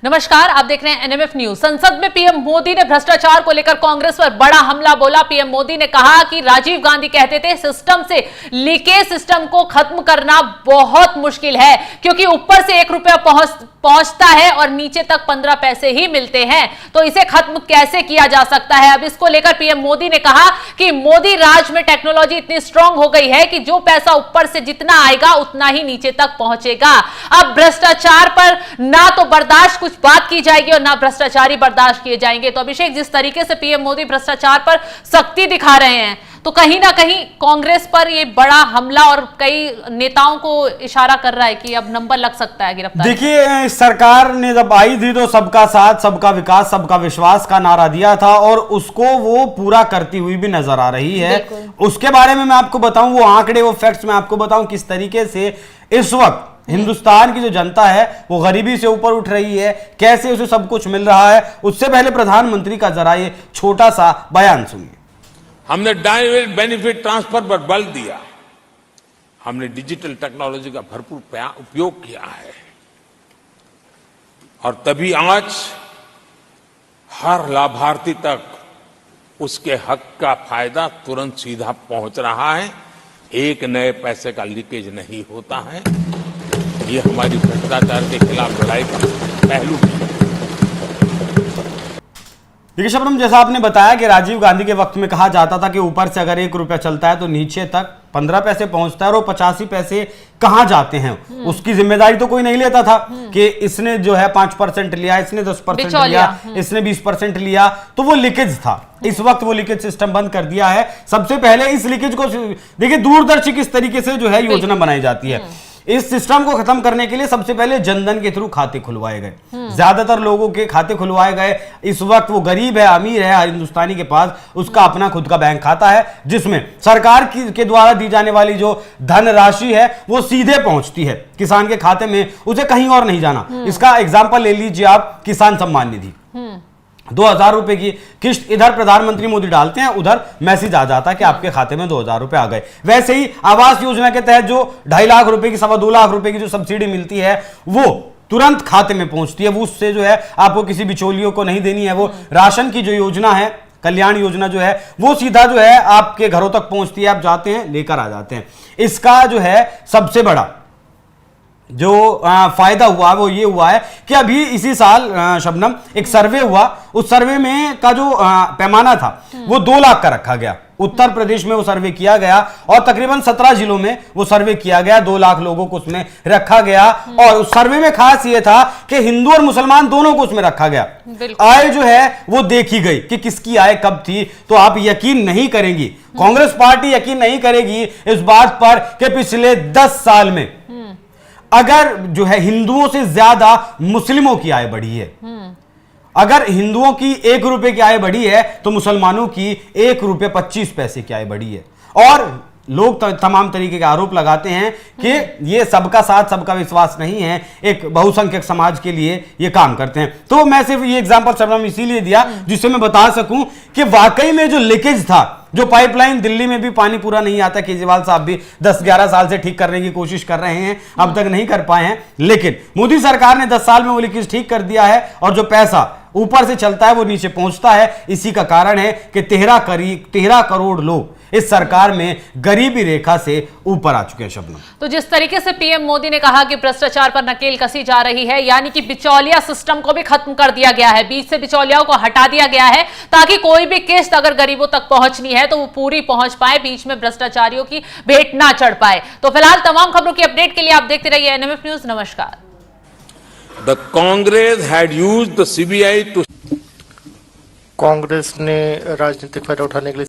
नमस्कार, आप देख रहे हैं एनएमएफ न्यूज। संसद में पीएम मोदी ने भ्रष्टाचार को लेकर कांग्रेस पर बड़ा हमला बोला। पीएम मोदी ने कहा कि राजीव गांधी कहते थे सिस्टम से लीकेज सिस्टम को खत्म करना बहुत मुश्किल है, क्योंकि ऊपर से 1 रुपया पहुंचता है और नीचे तक 15 पैसे ही मिलते हैं, तो इसे खत्म कैसे किया जा सकता है। अब इसको लेकर पीएम मोदी ने कहा कि मोदी राज में टेक्नोलॉजी इतनी स्ट्रांग हो गई है कि जो पैसा ऊपर से जितना आएगा उतना ही नीचे तक पहुंचेगा। अब भ्रष्टाचार पर ना तो बर्दाश्त कुछ बात की जाएगी और ना भ्रष्टाचारी बर्दाश्त किए जाएंगे। तो अभिषेक, जिस तरीके से पीएम मोदी भ्रष्टाचार पर सख्ती दिखा रहे हैं, तो कहीं ना कहीं कांग्रेस पर ये बड़ा हमला और कई नेताओं को इशारा कर रहा है कि अब नंबर लग सकता है गिरफ्तार। देखिए, सरकार ने जब आई थी तो सबका साथ, सबका विकास, सबका विश्वास का नारा दिया था और उसको वो पूरा करती हुई भी नजर आ रही है। उसके बारे में मैं आपको बताऊं, वो आंकड़े, वो फैक्ट्स मैं आपको बताऊं किस तरीके से इस वक्त हिंदुस्तान की जो जनता है वो गरीबी से ऊपर उठ रही है, कैसे उसे सब कुछ मिल रहा है। उससे पहले प्रधानमंत्री का जरा ये छोटा सा बयान सुनिए। हमने डायरेक्ट बेनिफिट ट्रांसफर पर बल दिया, हमने डिजिटल टेक्नोलॉजी का भरपूर उपयोग किया है और तभी आज हर लाभार्थी तक उसके हक का फायदा तुरंत सीधा पहुंच रहा है। एक नए पैसे का लीकेज नहीं होता है। ये हमारी भ्रष्टाचार के खिलाफ लड़ाई का पहलू है। देखिए शबनम, जैसा आपने बताया कि राजीव गांधी के वक्त में कहा जाता था कि ऊपर से अगर 1 रुपया चलता है तो नीचे तक 15 पैसे पहुंचता है और 85 पैसे कहां जाते हैं उसकी जिम्मेदारी तो कोई नहीं लेता था कि इसने जो है 5% लिया, इसने 10% लिया, इसने 20% लिया, तो वो लीकेज था। इस वक्त वो लीकेज सिस्टम बंद कर दिया है। सबसे पहले इस लीकेज को देखिए, दूरदर्शी किस तरीके से जो है योजना बनाई जाती है। इस सिस्टम को खत्म करने के लिए सबसे पहले जनधन के थ्रू खाते खुलवाए गए, ज्यादातर लोगों के खाते खुलवाए गए। इस वक्त वो गरीब है, अमीर है, हिंदुस्तानी के पास उसका अपना खुद का बैंक खाता है, जिसमें सरकार के द्वारा दी जाने वाली जो धनराशि है वो सीधे पहुंचती है किसान के खाते में, उसे कहीं और नहीं जाना। इसका एग्जाम्पल ले लीजिए आप, किसान सम्मान निधि 2000 रुपए की किस्त इधर प्रधानमंत्री मोदी डालते हैं, उधर मैसेज आ जाता है कि आपके खाते में 2000 रुपए आ गए। वैसे ही आवास योजना के तहत जो 2.5 लाख रुपए की, 2.25 लाख रुपए की जो सब्सिडी मिलती है वो तुरंत खाते में पहुंचती है। वो उससे जो है आपको किसी बिचौलियों को नहीं देनी है। वो राशन की जो योजना है, कल्याण योजना जो है, वो सीधा जो है आपके घरों तक पहुंचती है। आप जाते हैं, लेकर आ जाते हैं। इसका जो है सबसे बड़ा जो फायदा हुआ वो ये हुआ है कि अभी इसी साल शबनम एक सर्वे हुआ, उस सर्वे में का जो पैमाना था वो 2 लाख का रखा गया। उत्तर प्रदेश में वो सर्वे किया गया और तकरीबन 17 जिलों में वो सर्वे किया गया। 2 लाख लोगों को उसमें रखा गया और उस सर्वे में खास ये था कि हिंदू और मुसलमान दोनों को उसमें रखा गया। आय जो है वो देखी गई कि किसकी आय कब थी। तो आप यकीन नहीं करेंगी, कांग्रेस पार्टी यकीन नहीं करेगी इस बात पर कि पिछले 10 साल में अगर जो है हिंदुओं से ज्यादा मुस्लिमों की आय बढ़ी है। अगर हिंदुओं की 1 रुपए की आय बढ़ी है तो मुसलमानों की 1 रुपए 25 पैसे की आय बढ़ी है। और लोग तमाम तरीके के आरोप लगाते हैं कि ये सबका साथ, सबका विश्वास नहीं है, एक बहुसंख्यक समाज के लिए ये काम करते हैं। तो मैं सिर्फ ये एग्जांपल शबनम इसीलिए दिया जिससे मैं बता सकूं कि वाकई में जो लीकेज था, जो पाइपलाइन दिल्ली में भी पानी पूरा नहीं आता, केजरीवाल साहब भी 10-11 साल से ठीक करने की कोशिश कर रहे हैं, अब तक नहीं कर पाए हैं। लेकिन मोदी सरकार ने 10 साल में वो लीकेज ठीक कर दिया है और जो पैसा ऊपर से चलता है वो नीचे पहुंचता है। इसी का कारण है कि 13 करोड़ लोग इस सरकार में गरीबी रेखा से ऊपर आ चुके हैं। शबनम, तो जिस तरीके से पीएम मोदी ने कहा कि भ्रष्टाचार पर नकेल कसी जा रही है, यानी कि बिचौलिया सिस्टम को भी खत्म कर दिया गया है, बीच से बिचौलियाओं को हटा दिया गया है, ताकि कोई भी किस्त अगर गरीबों तक पहुंचनी है तो वो पूरी पहुंच पाए, बीच में भ्रष्टाचारियों की भेंट ना चढ़ पाए। तो फिलहाल तमाम खबरों की अपडेट के लिए आप देखते रहिए एनएमएफ न्यूज। नमस्कार। The Congress had used the CBI to Congress ने राजनीतिक फायदा उठाने के लिए